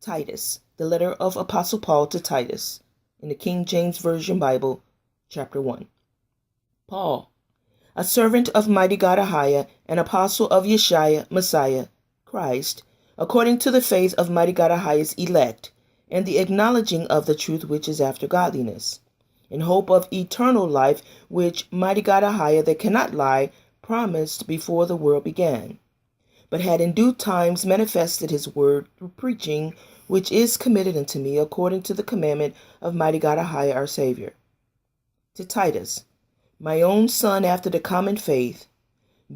Titus, the letter of Apostle Paul to Titus, in the King James Version Bible, chapter 1. Paul, a servant of Mighty God AHAYAH, an apostle of Yeshua, Messiah, Christ, according to the faith of Mighty God AHAYAH's elect, and the acknowledging of the truth which is after godliness, in hope of eternal life, which Mighty God AHAYAH, that cannot lie, promised before the world began, but had in due times manifested his word through preaching, which is committed unto me according to the commandment of Mighty God AHAYAH our Savior. To Titus, my own son after the common faith,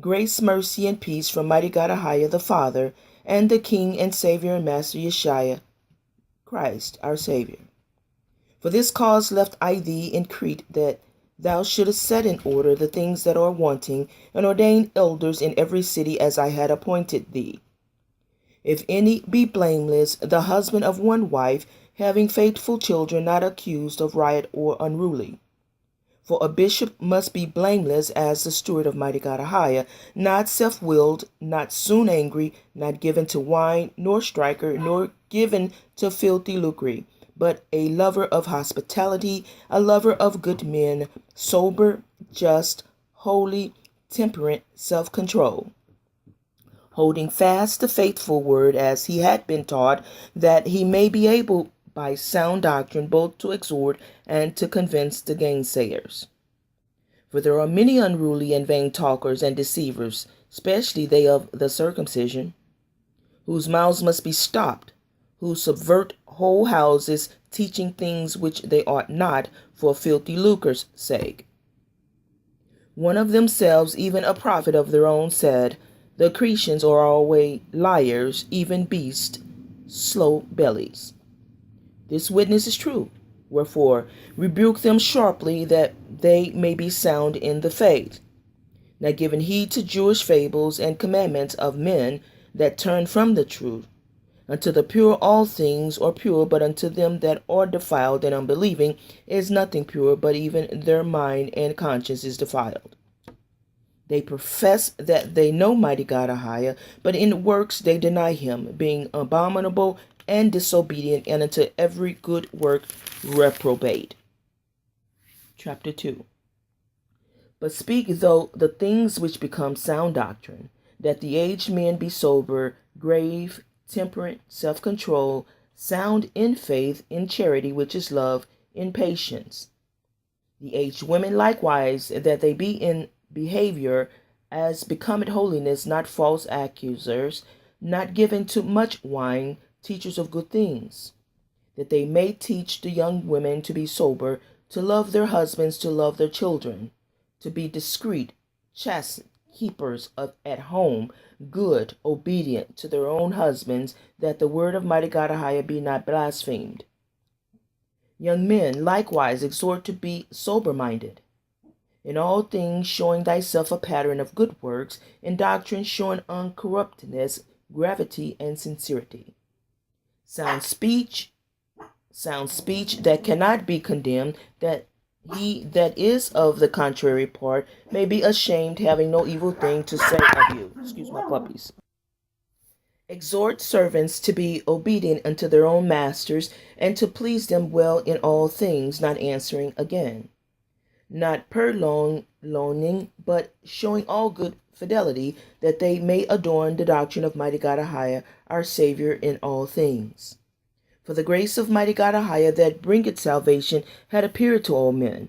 grace, mercy, and peace from Mighty God AHAYAH the Father, and the King and Savior and Master Yeshua, Christ our Savior. For this cause left I thee in Crete, that thou shouldest set in order the things that are wanting, and ordain elders in every city as I had appointed thee. If any be blameless, the husband of one wife, having faithful children, not accused of riot or unruly. For a bishop must be blameless as the steward of Mighty God AHAYAH, not self-willed, not soon angry, not given to wine, nor striker, nor given to filthy lucre, but a lover of hospitality, a lover of good men, sober, just, holy, temperate, self-control, holding fast the faithful word as he had been taught, that he may be able by sound doctrine both to exhort and to convince the gainsayers. For there are many unruly and vain talkers and deceivers, especially they of the circumcision, whose mouths must be stopped, who subvert whole houses, teaching things which they ought not, for filthy lucre's sake. One of themselves, even a prophet of their own, said, the Cretians are always liars, even beasts, slow bellies. This witness is true. Wherefore, rebuke them sharply, that they may be sound in the faith, not giving heed to Jewish fables and commandments of men that turn from the truth. Unto the pure all things are pure, but unto them that are defiled and unbelieving is nothing pure, but even their mind and conscience is defiled. They profess that they know Mighty God AHAYAH, but in works they deny him, being abominable and disobedient, and unto every good work reprobate. Chapter 2. But speak thou the things which become sound doctrine, that the aged men be sober, grave, temperate, self-control, sound in faith, in charity, which is love, in patience. The aged women likewise, that they be in behavior as becometh holiness, not false accusers, not given to much wine, teachers of good things, that they may teach the young women to be sober, to love their husbands, to love their children, to be discreet, chaste, keepers of at home, good, obedient to their own husbands, that the word of Mighty God AHAYAH be not blasphemed. Young men likewise exhort to be sober-minded, in all things showing thyself a pattern of good works, in doctrine showing uncorruptness, gravity, and sincerity. Sound speech that cannot be condemned, that he that is of the contrary part may be ashamed, having no evil thing to say of you. Excuse my puppies. Exhort servants to be obedient unto their own masters, and to please them well in all things, not answering again, not purloining, but showing all good fidelity, that they may adorn the doctrine of Mighty God AHAYAH our Savior in all things. For the grace of Mighty God AHAYAH that bringeth salvation had appeared to all men,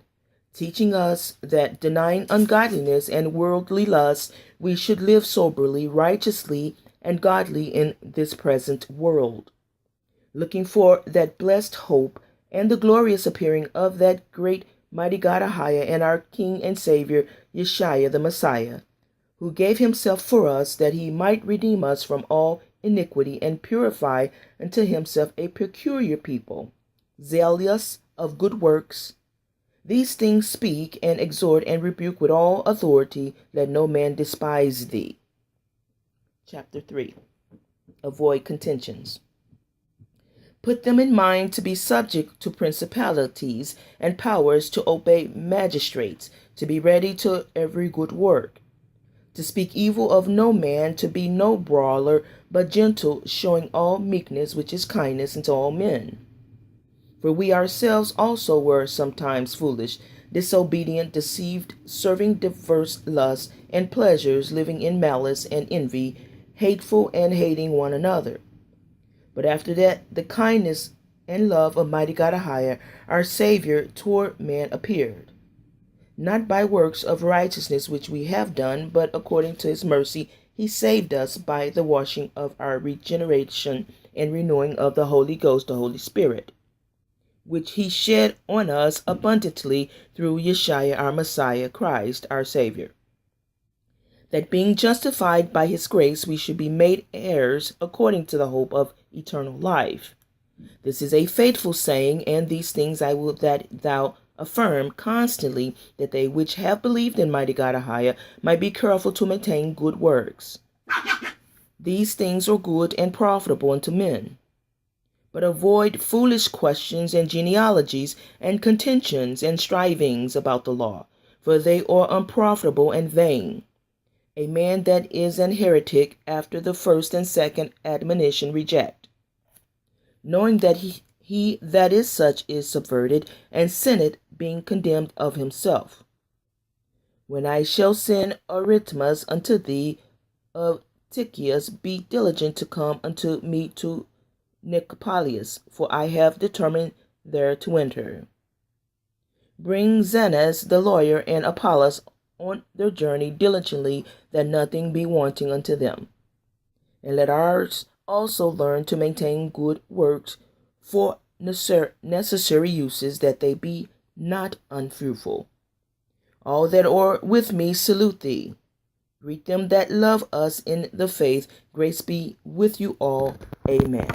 teaching us that, denying ungodliness and worldly lust, we should live soberly, righteously, and godly in this present world, looking for that blessed hope and the glorious appearing of that great Mighty God AHAYAH and our King and Savior Yeshua the Messiah, who gave himself for us, that he might redeem us from all iniquity, and purify unto himself a peculiar people, zealous of good works. These things speak, and exhort, and rebuke with all authority. Let no man despise thee. Chapter 3. Avoid contentions. Put them in mind to be subject to principalities and powers, to obey magistrates, to be ready to every good work, To speak evil of no man, to be no brawler, but gentle, showing all meekness, which is kindness, unto all men. For we ourselves also were sometimes foolish, disobedient, deceived, serving diverse lusts and pleasures, living in malice and envy, hateful and hating one another. But after that, the kindness and love of Mighty God AHAYAH, our Savior, toward man appeared, not by works of righteousness which we have done, but according to his mercy he saved us by the washing of our regeneration and renewing of the Holy Ghost, the Holy Spirit, which he shed on us abundantly through Yeshua our Messiah, Christ our Savior, that being justified by his grace we should be made heirs according to the hope of eternal life. This is a faithful saying, and these things I will that thou affirm constantly, that they which have believed in Mighty God AHAYAH might be careful to maintain good works. These things are good and profitable unto men. But avoid foolish questions and genealogies and contentions and strivings about the law, for they are unprofitable and vain. A man that is an heretic after the first and second admonition reject, knowing that he that is such is subverted, and sinneth, being condemned of himself. When I shall send Aritmas unto thee of Tychicus, be diligent to come unto me to Nicopolis, for I have determined there to enter. Bring Zenas the lawyer and Apollos on their journey diligently, that nothing be wanting unto them. And let ours also learn to maintain good works for necessary uses, that they be not unfruitful. All that are with me salute thee. Greet them that love us in the faith. Grace be with you all. Amen.